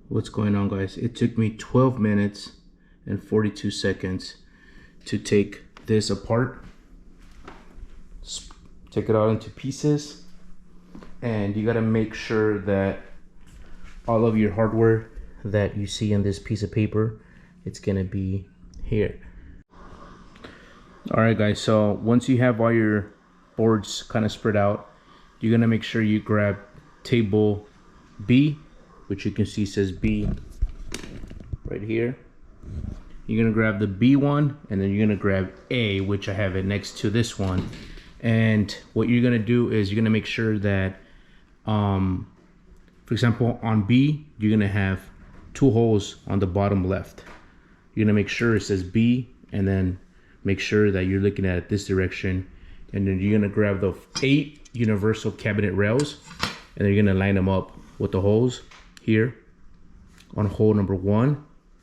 What's going on, guys? It took me 12 minutes and 42 seconds to take this apart, take it out into pieces, and you got to make sure that all of your hardware that you see on this piece of paper, it's gonna be here. All right, guys, so once you have all your boards kind of spread out, you're gonna make sure you grab table B, which you can see says B right here. You're gonna grab the B one, and then you're gonna grab A, which I have it next to this one. And what you're gonna do is you're gonna make sure that, for example, on B, you're gonna have 2 holes on the bottom left. You're gonna make sure it says B, and then make sure that you're looking at it this direction. And then you're gonna grab the 8 universal cabinet rails, and then you're gonna line them up with the holes here on hole number 1,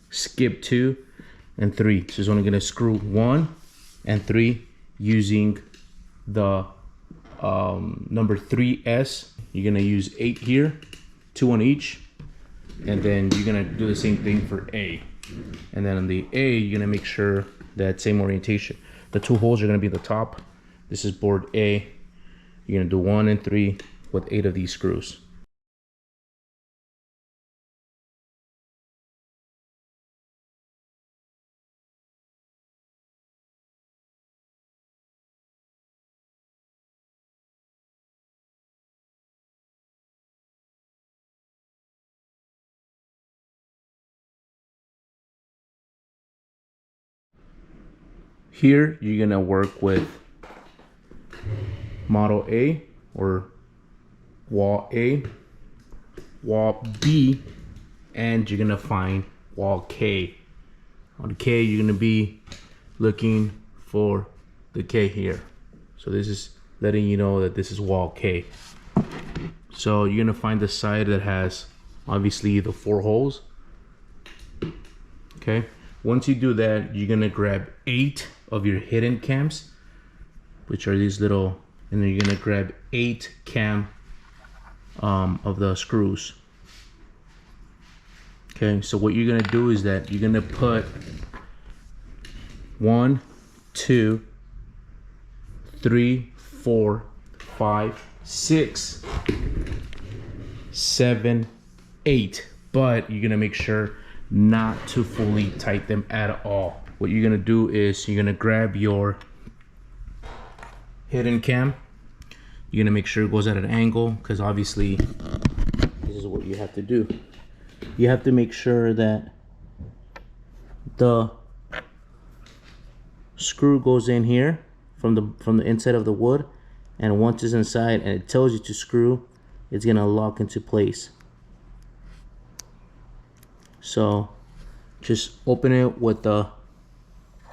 skip 2 and 3. So it's only gonna screw 1 and 3 using the number 3S. You're gonna use 8 here, 2 on each, and then you're gonna do the same thing for A. And then on the A, you're gonna make sure that same orientation. The 2 holes are gonna be the top. This is board A. You're gonna do 1 and 3 with 8 of these screws. Here, you're gonna work with model A or wall A, wall B, and you're gonna find wall K. On K, you're gonna be looking for the K here. So this is letting you know that this is wall K. So you're gonna find the side that has obviously the 4 holes. Okay. Once you do that, you're gonna grab 8 of your hidden cams, which are these little, and then you're gonna grab 8 cam of the screws. Okay, so what you're gonna do is that you're gonna put 1, 2, 3, 4, 5, 6, 7, 8, but you're gonna make sure not to fully tight them at all. What you're gonna do is you're gonna grab your hidden cam. You're gonna make sure it goes at an angle, because obviously this is what you have to do. You have to make sure that the screw goes in here from the inside of the wood, and once it's inside and it tells you to screw, it's gonna lock into place. So just open it with the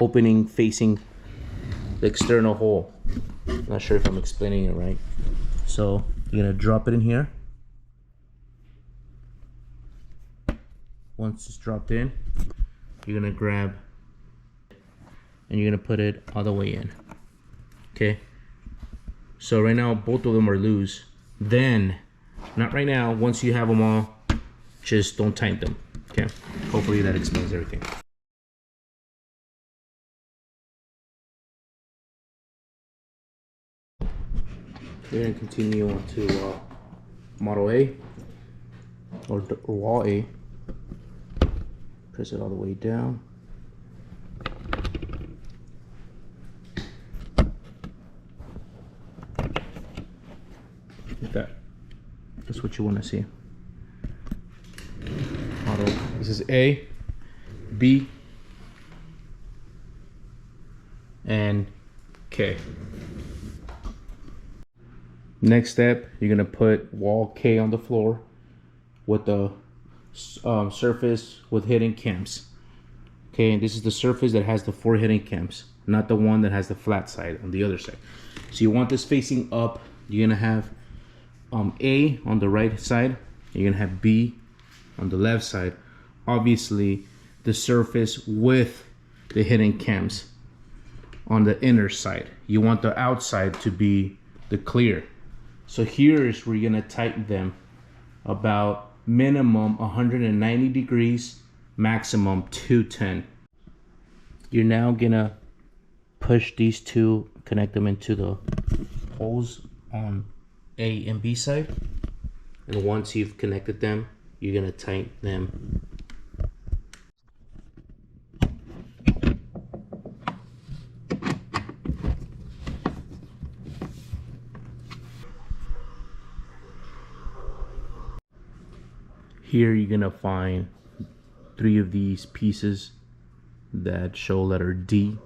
opening facing the external hole. I'm not sure if I'm explaining it right. So you're gonna drop it in here. Once it's dropped in, you're gonna grab and you're gonna put it all the way in. Okay, so right now both of them are loose. Then, not right now, once you have them all, just don't tighten them. Okay, hopefully that explains everything. We're gonna continue on to model A or wall A. Press it all the way down. Like that. That's what you want to see. Model. This is A, B, and K. Next step, you're gonna put wall K on the floor with the surface with hidden cams. Okay, and this is the surface that has the 4 hidden cams, not the one that has the flat side on the other side. So you want this facing up. You're gonna have A on the right side. You're gonna have B on the left side. Obviously, the surface with the hidden cams on the inner side. You want the outside to be the clear. So here is where you're gonna tighten them about minimum 190 degrees, maximum 210. You're now gonna push these two, connect them into the holes on A and B side. And once you've connected them, you're gonna tighten them. Here you're gonna find 3 of these pieces that show letter D.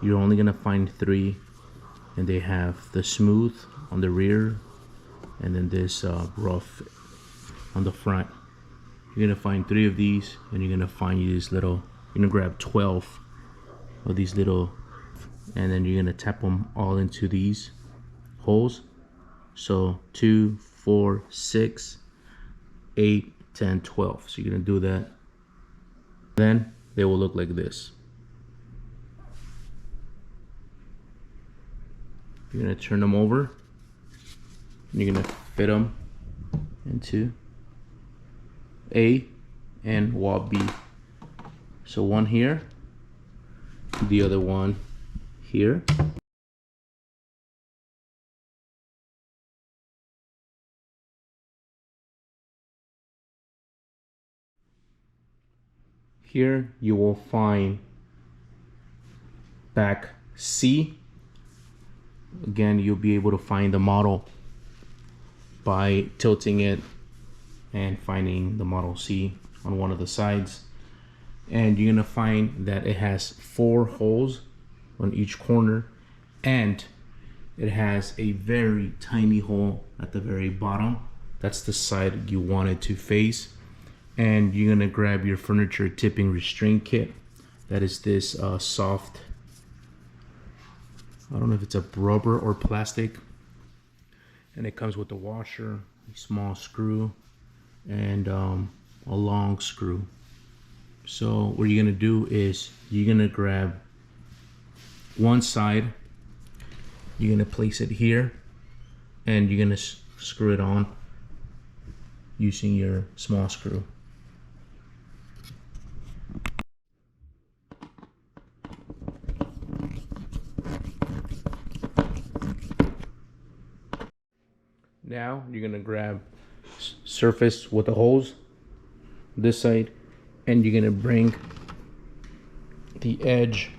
You're only gonna find 3, and they have the smooth on the rear and then this rough on the front. You're gonna find 3 of these, and you're gonna find these little, you're gonna grab 12 of these little, and then you're gonna tap them all into these holes. So 2, 4, 6, 8, 10, 12. So you're gonna do that. Then they will look like this. You're gonna turn them over, and you're gonna fit them into A and wall B. So one here, the other one here. Here you will find back C. Again, you'll be able to find the model by tilting it and finding the model C on one of the sides. And you're gonna find that it has 4 holes on each corner, and it has a very tiny hole at the very bottom. That's the side you want it to face. And you're gonna grab your furniture tipping restraint kit. That is this soft, I don't know if it's a rubber or plastic, and it comes with a washer, a small screw, and a long screw. So what you're gonna do is you're gonna grab one side, you're gonna place it here, and you're gonna screw it on using your small screw. Now you're gonna grab surface with the holes this side, and you're gonna bring the edge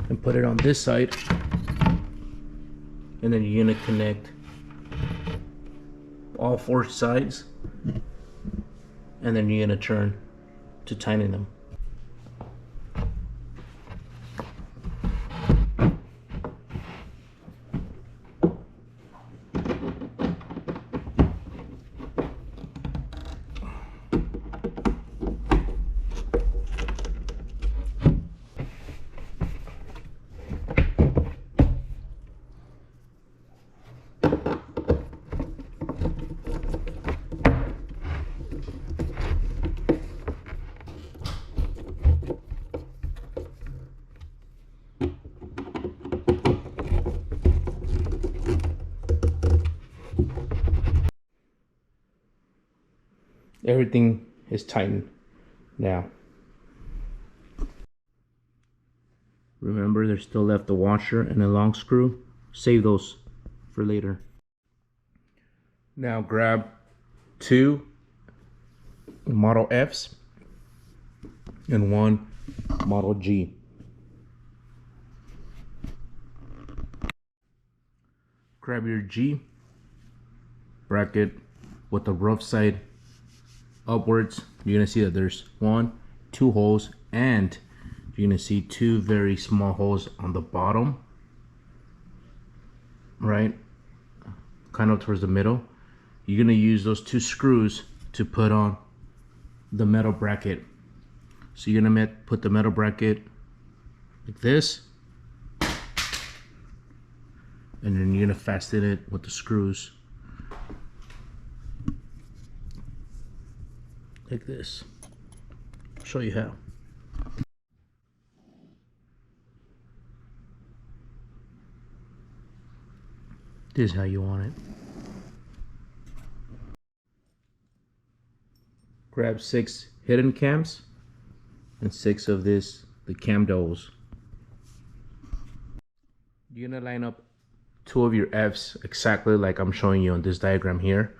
and put it on this side, and then you're gonna connect all 4 sides, and then you're gonna turn to tighten them. Everything is tightened now. Remember, there's still left the washer and a long screw. Save those for later. Now grab 2 Model Fs and 1 Model G. Grab your G bracket with the rough side upwards. You're gonna see that there's 1, 2 holes, and you're gonna see 2 very small holes on the bottom, right, kind of towards the middle. You're gonna use those 2 screws to put on the metal bracket. So you're gonna put the metal bracket like this, and then you're gonna fasten it with the screws like this. I'll show you how. This is how you want it. grab 6 hidden cams and 6 of the cam dowels. You're gonna line up 2 of your Fs exactly like I'm showing you on this diagram here.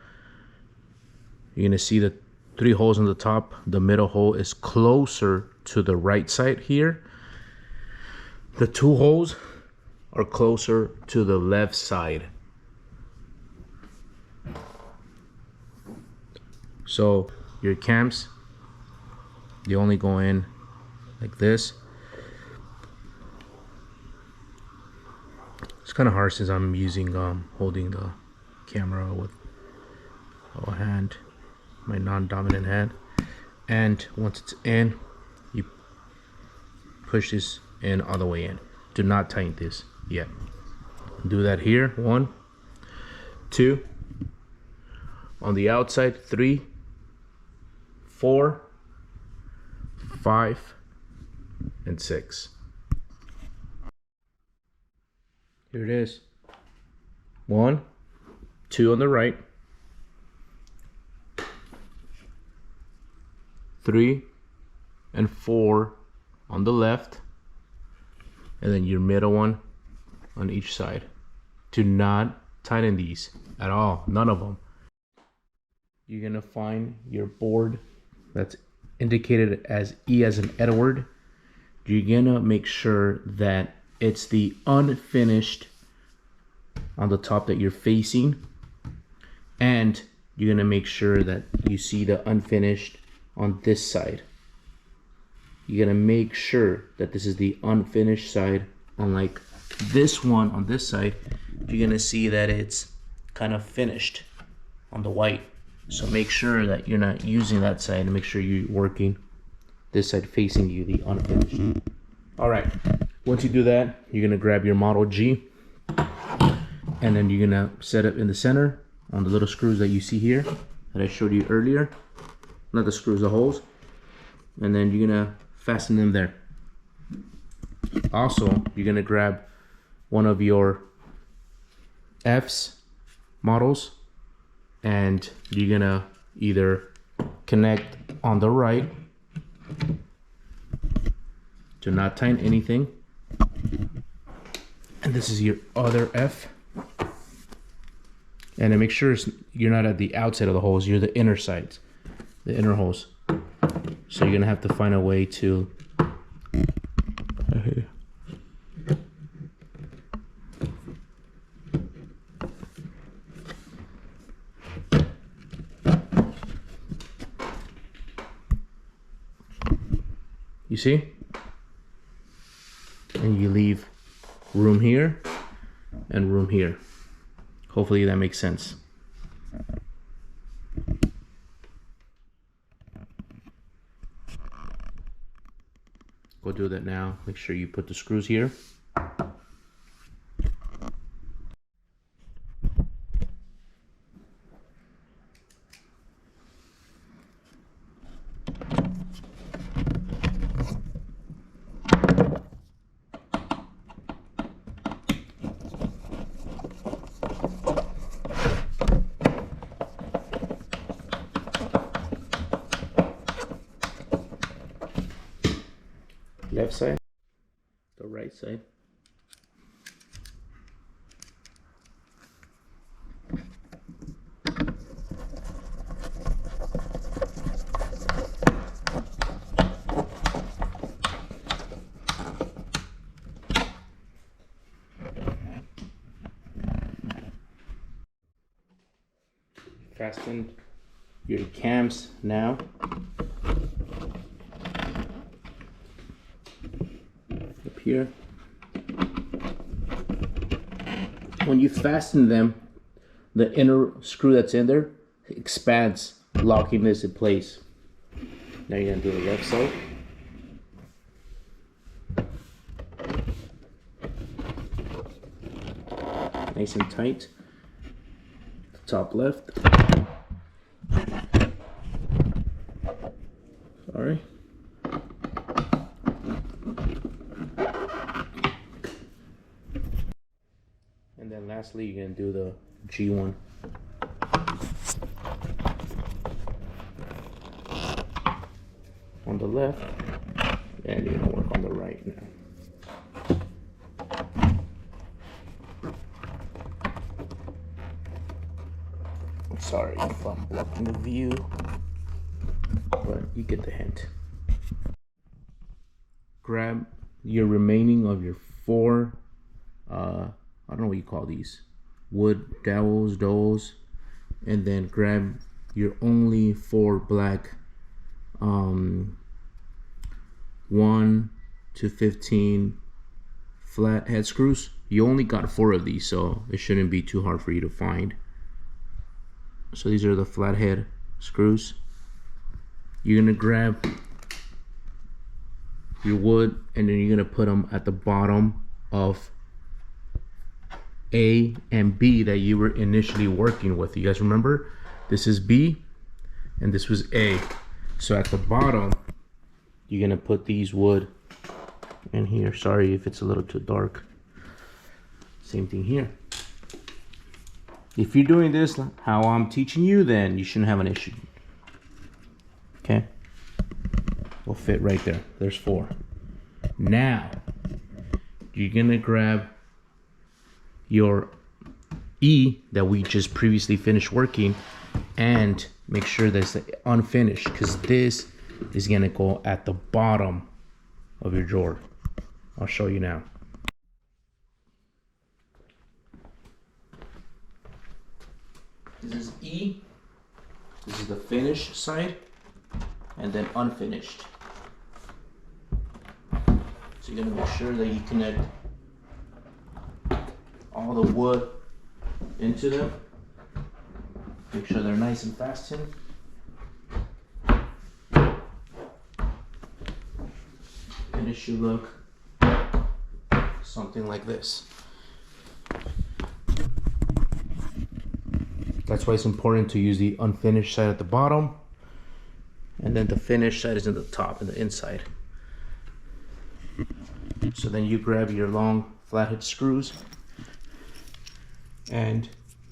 You're gonna see the 3 holes on the top. The middle hole is closer to the right side here. The 2 holes are closer to the left side. So your cams, they only go in like this. It's kind of hard since I'm using holding the camera with a hand, my non-dominant hand. And once it's in, you push this in all the way in. Do not tighten this yet. Do that here. 1, 2. On the outside, 3, 4, 5, and 6. Here it is. 1, 2 on the right, 3 and 4 on the left, and then your middle one on each side. Do not tighten these at all, none of them. You're gonna find your board that's indicated as E as in Edward. You're gonna make sure that it's the unfinished on the top that you're facing, and you're gonna make sure that you see the unfinished on this side. You're gonna make sure that this is the unfinished side. Unlike this one on this side, you're gonna see that it's kind of finished on the white. So make sure that you're not using that side, and make sure you're working this side facing you, the unfinished. All right, once you do that, you're gonna grab your Model G, and then you're gonna set it in the center on the little screws that you see here that I showed you earlier. Not the screws, the holes. And then you're gonna fasten them there. Also, you're gonna grab one of your F's models, and you're gonna either connect on the right. Do not tighten anything. And this is your other F. And then make sure you're not at the outside of the holes, you're the inner sides, the inner holes. So you're gonna have to find a way to you see? And you leave room here and room here. Hopefully that makes sense. Go do that now. Make sure you put the screws here. Left side, the right side. Fasten your cams now. Here. When you fasten them, the inner screw that's in there expands, locking this in place. Now you're gonna do the left side. Nice and tight. Top left. Sorry. And then lastly, you're gonna do the G1. on the left, and you're gonna work on the right now. Sorry if I'm blocking the view, but you get the hint. Grab your remaining of your 4, I don't know what you call these, wood dowels, and then grab your only 4 black 1 to 15 flat head screws. You only got 4 of these, so it shouldn't be too hard for you to find. So these are the flathead screws. You're gonna grab your wood, and then you're gonna put them at the bottom of A and B that you were initially working with. You guys remember? This is B and this was A. So at the bottom, you're gonna put these wood in here. Sorry if it's a little too dark. Same thing here. If you're doing this how I'm teaching you, then you shouldn't have an issue. Okay? Will fit right there. There's 4. Now, you're gonna grab your E that we just previously finished working and make sure that's unfinished, because this is gonna go at the bottom of your drawer. I'll show you now. This is E, this is the finished side, and then unfinished. So you're gonna make sure that you connect all the wood into them. Make sure they're nice and fastened. And it should look something like this. That's why it's important to use the unfinished side at the bottom, and then the finished side is in the top and the inside. So then you grab your long flathead screws and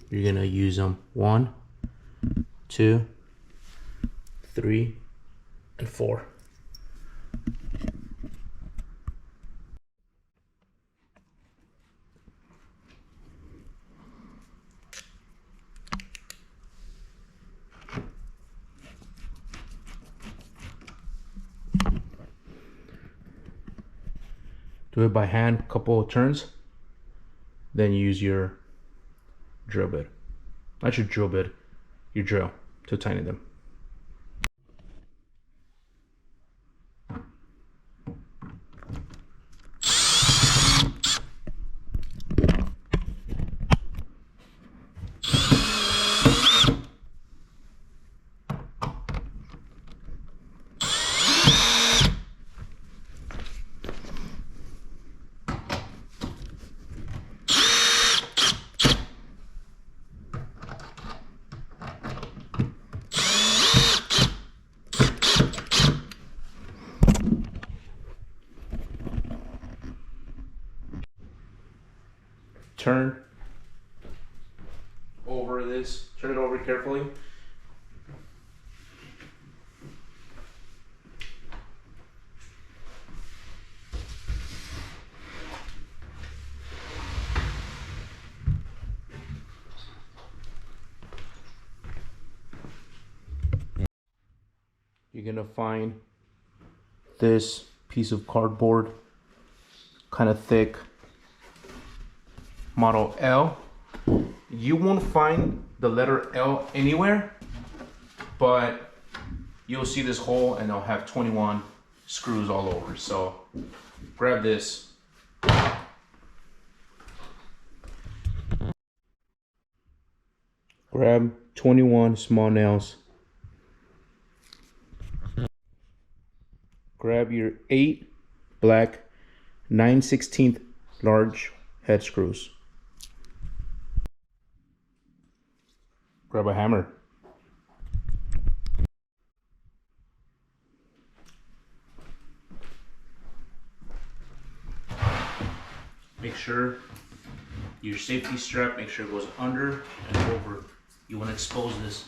you're gonna use them 1, 2, 3, and 4. Do it by hand, couple of turns, then use your drill bit. Not your drill bit, your drill to tighten them. Turn over this, turn it over carefully. You're gonna find this piece of cardboard, kind of thick, model L. You won't find the letter L anywhere, but you'll see this hole and it'll have 21 screws all over. So grab this. Grab 21 small nails. Grab your 8 black 9/16 large head screws. Grab a hammer. Make sure your safety strap, make sure it goes under and over. You want to expose this.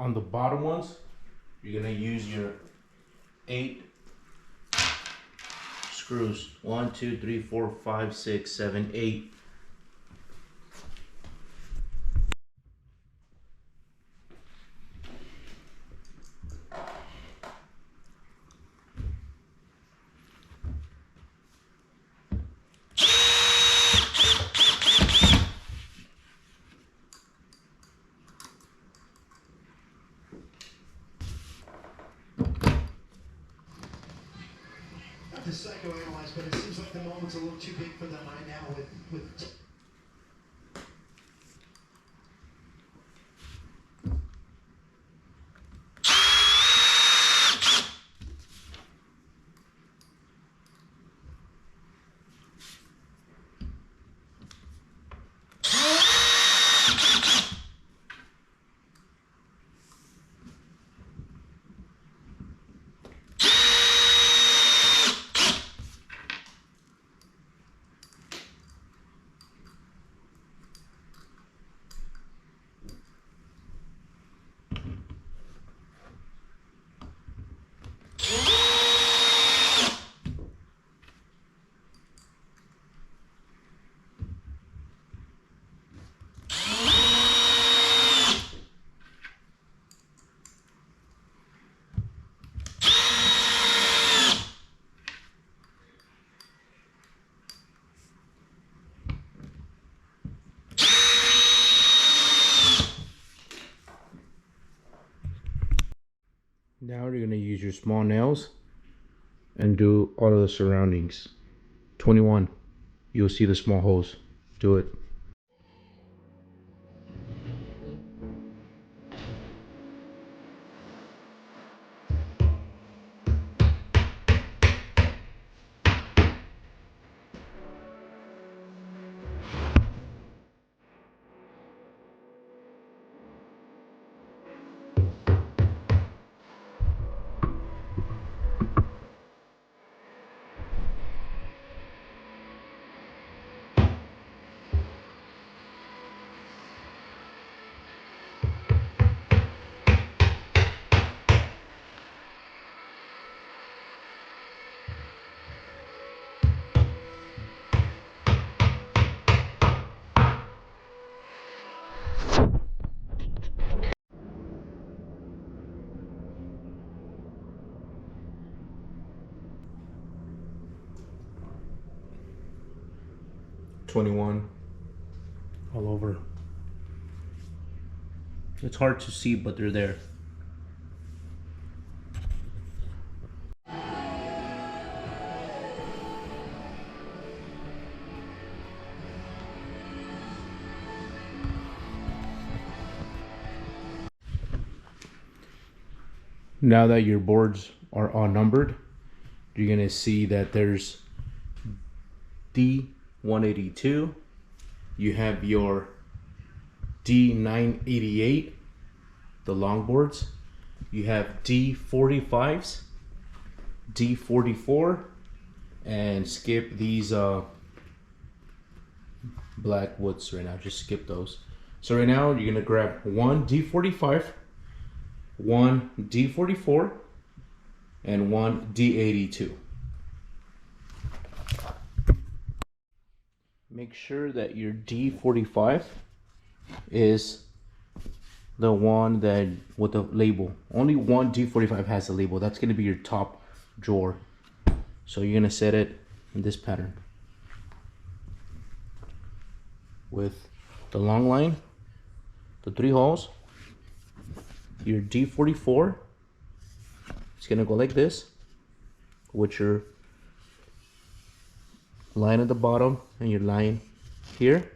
on the bottom ones, you're gonna use your 8 screws. 1, 2, 3, 4, 5, 6, 7, 8. To psychoanalyze, but it seems like the moment's a little too big for them right now with Now you're gonna use your small nails and do all of the surroundings. 21. You'll see the small holes. Do it. "21 all over." It's hard to see, but they're there. Now that your boards are all numbered, you're gonna see that there's D182. You have your D988, the long boards. You have D45s, D44, and skip these black woods right now. Just skip those. So right now you're gonna grab one D45, one D44, and one D82. Make sure that your D45 is the one that with the label. Only one D45 has the label. That's gonna be your top drawer. So you're gonna set it in this pattern with the long line, the 3 holes. Your D44, it's gonna go like this with your line at the bottom and your line here,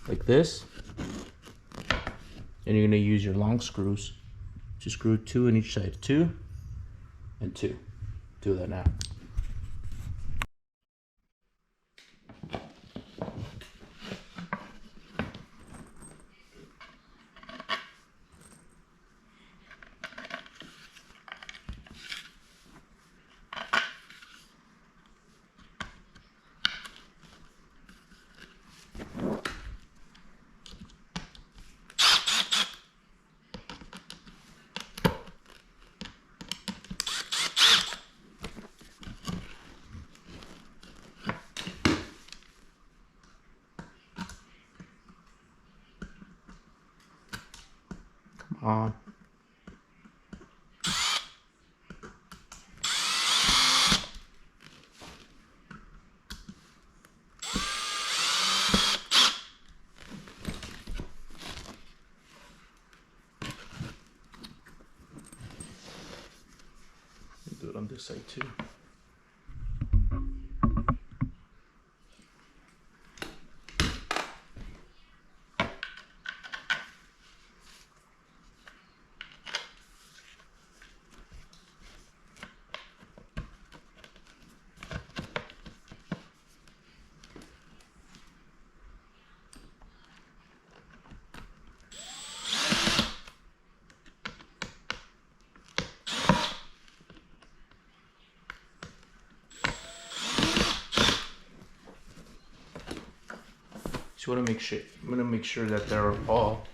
like this. And you're gonna use your long screws to screw 2 on each side, 2 and 2. Do that now. on. Do it on this side too. So I'm gonna make sure that they're all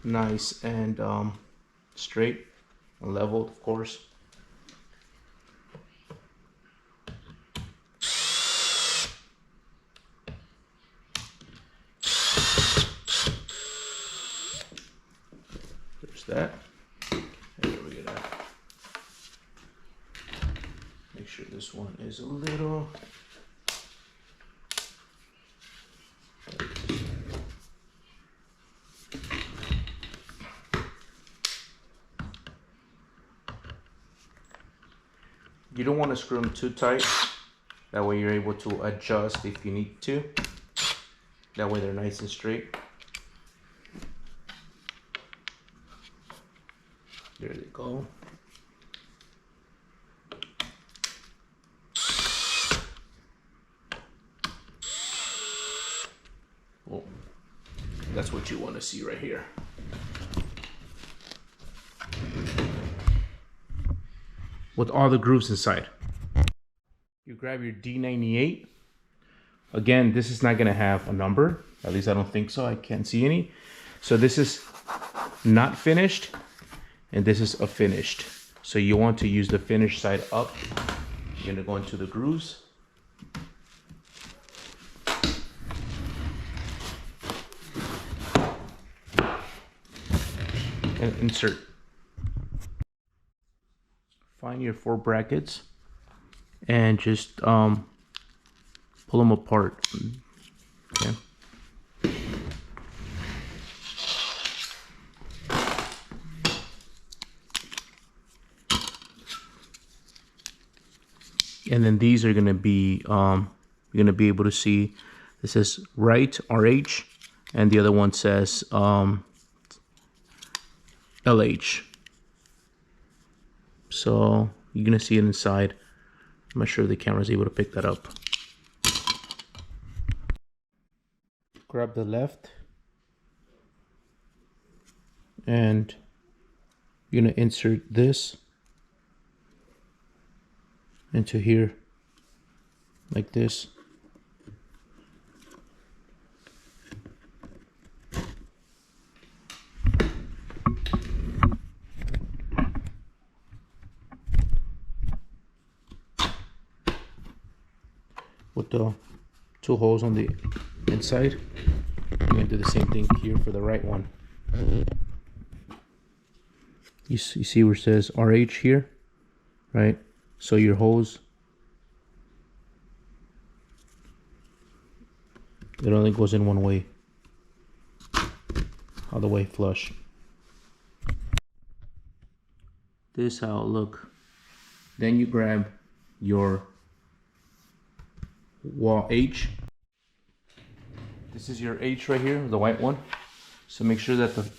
nice and straight and leveled, of course. There's that. And here we go. Make sure this one is a little. You don't want to screw them too tight. That way you're able to adjust if you need to. That way they're nice and straight. There they go. Oh, that's what you want to see right here. With all the grooves inside. You grab your D98. Again, this is not gonna have a number. At least I don't think so. I can't see any. So this is not finished, and this is a finished. So you want to use the finished side up. You're gonna go into the grooves. And insert. Find your 4 brackets and just pull them apart. Okay. And then these are gonna be you're gonna be able to see. This says right RH, and the other one says LH. So you're gonna see it inside. I'm not sure the camera's able to pick that up. Grab the left, and you're gonna insert this into here, like this. With the 2 holes on the inside. I'm going to do the same thing here for the right one. You see where it says RH here, right? So your hose, it only goes in one way, all the way flush. This is how it look. Then you grab your wall H. This is your H right here, the white one. So make sure that the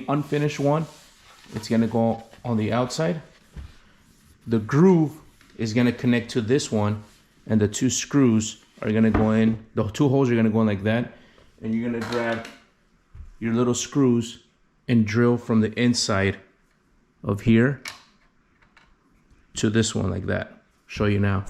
unfinished one, it's gonna go on the outside. The groove is gonna connect to this one, and the 2 screws are gonna go in. The 2 holes are gonna go in like that, and you're gonna grab your little screws and drill from the inside of here to this one like that. Show you now.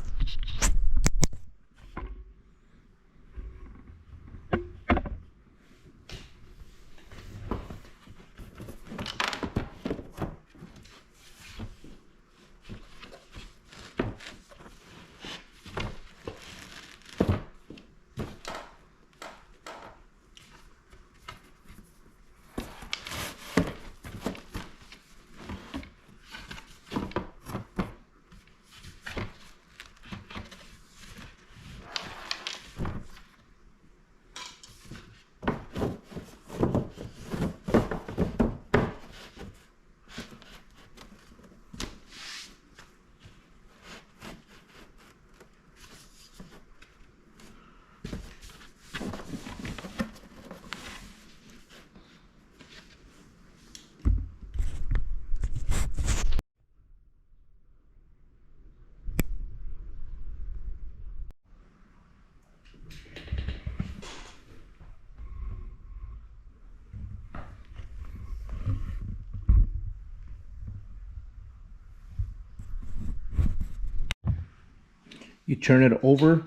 You turn it over,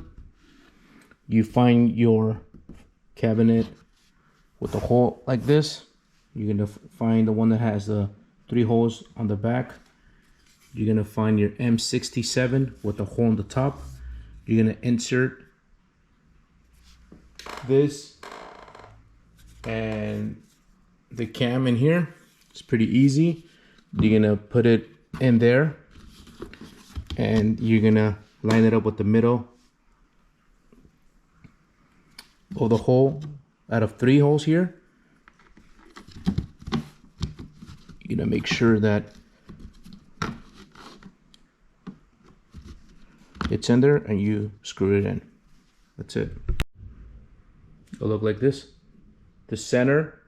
you find your cabinet with a hole like this. You're gonna find the one that has the 3 holes on the back. You're gonna find your M67 with a hole on the top. You're gonna insert this and the cam in here. It's pretty easy. You're gonna put it in there and you're gonna line it up with the middle of the hole. Out of 3 holes here, you're gonna make sure that it's in there and you screw it in. That's it. It'll look like this. The center,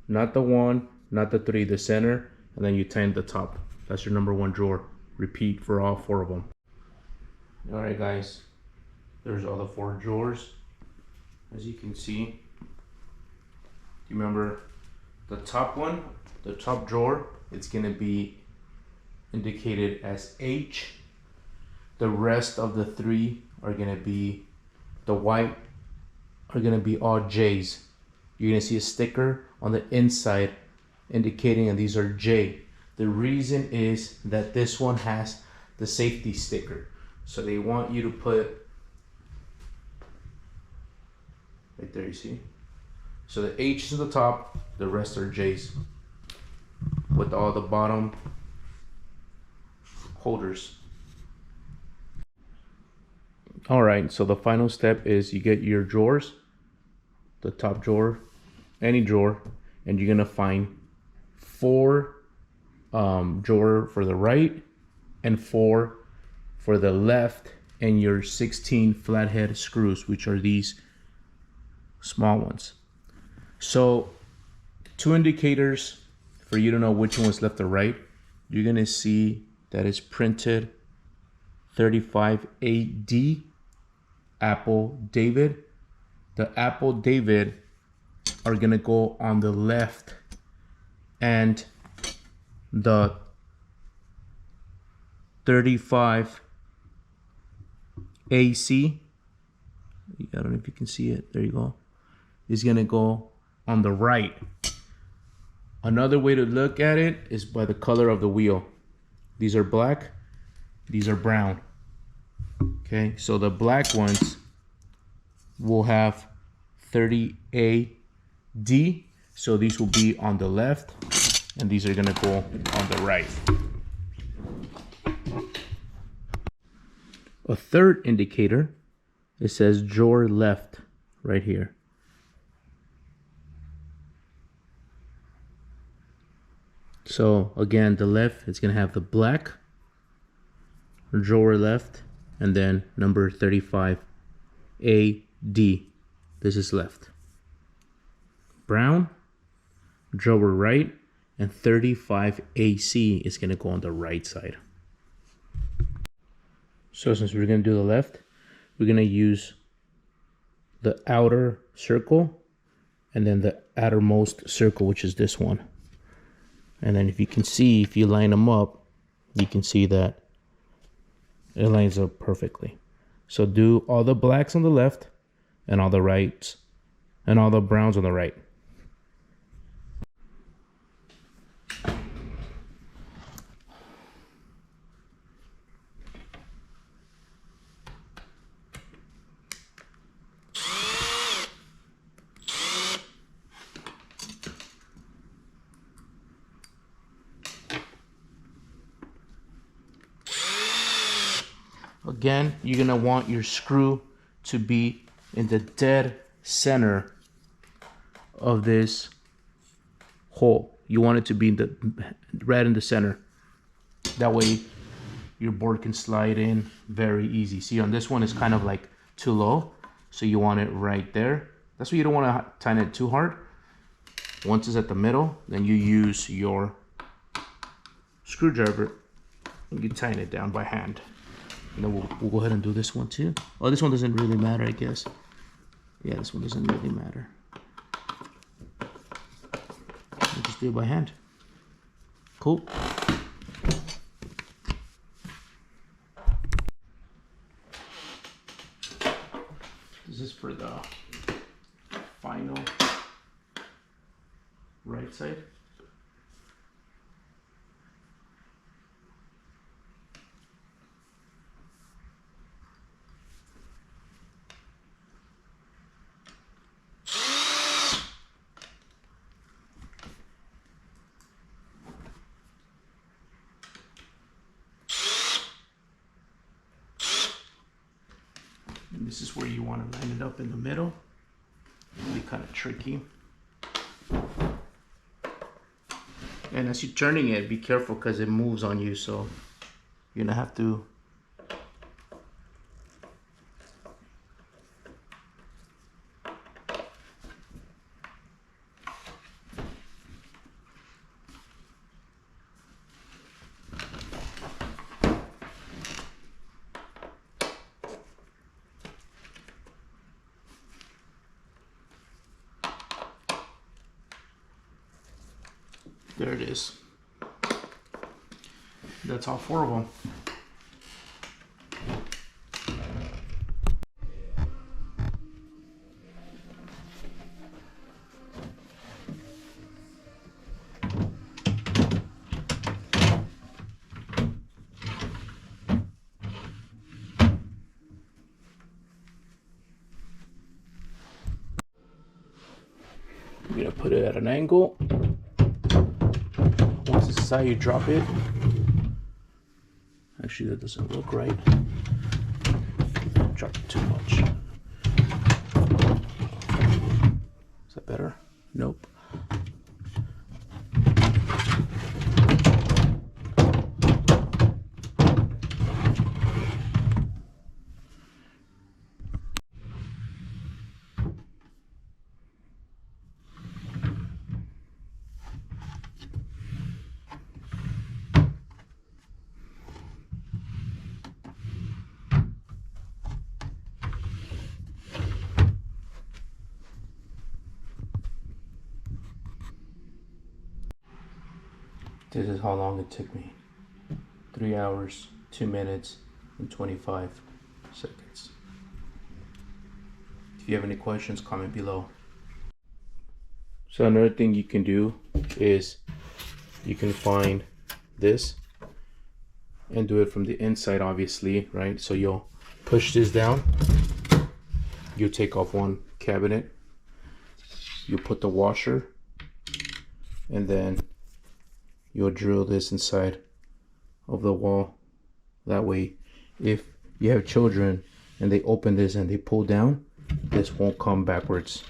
not the 1, not the 3, the center, and then you tighten the top. That's your number 1 drawer. Repeat for all 4 of them. All right, guys, there's all the 4 drawers. As you can see, you remember the top one, the top drawer, it's gonna be indicated as H. The rest of the 3 are gonna be, the white are gonna be all J's. You're gonna see a sticker on the inside indicating that these are J. The reason is that this one has the safety sticker. So they want you to put, right there, you see? So the H is at the top, the rest are J's with all the bottom holders. All right, so the final step is you get your drawers, the top drawer, any drawer, and you're gonna find 4 drawer for the right and 4 for the left, and your 16 flathead screws, which are these small ones. So 2 indicators for you to know which one's left or right. You're gonna see that it's printed 35AD Apple David. The Apple David are gonna go on the left, and the 35 AC, I don't know if you can see it, there you go, is gonna go on the right. Another way to look at it is by the color of the wheel. These are black, these are brown. Okay, so the black ones will have 30AD, so these will be on the left, and these are gonna go on the right. A third indicator, it says drawer left right here. So again, the left is gonna have the black, drawer left, and then number 35AD. This is left. Brown, drawer right, and 35AC is gonna go on the right side. So since we're gonna do the left, we're gonna use the outer circle and then the outermost circle, which is this one. And then if you can see, if you line them up, you can see that it lines up perfectly. So do all the blacks on the left and all the rights and all the browns on the right. Again, you're gonna want your screw to be in the dead center of this hole. You want it to be right in the center. That way your board can slide in very easy. See, on this one it's kind of like too low, so you want it right there. That's why you don't want to tighten it too hard. Once it's at the middle, then you use your screwdriver and you tighten it down by hand. And then we'll go ahead and do this one too. Oh, this one doesn't really matter, I guess. Yeah, this one doesn't really matter. We'll just do it by hand. Cool. This is for the final right side. And this is where you want to line it up in the middle. It'll be kind of tricky. And as you're turning it, be careful because it moves on you, so you're gonna have to there it is. That's all 4 of them. You're gonna put it at an angle. Once this is how you drop it. Actually, that doesn't look right. Drop it too much. Is that better? Nope. This is how long it took me. 3 hours, 2 minutes, and 25 seconds. If you have any questions, comment below. So another thing you can do is you can find this and do it from the inside, obviously, right? So you'll push this down. You'll take off one cabinet. You put the washer, and then you'll drill this inside of the wall. That way, if you have children and they open this and they pull down, this won't come backwards.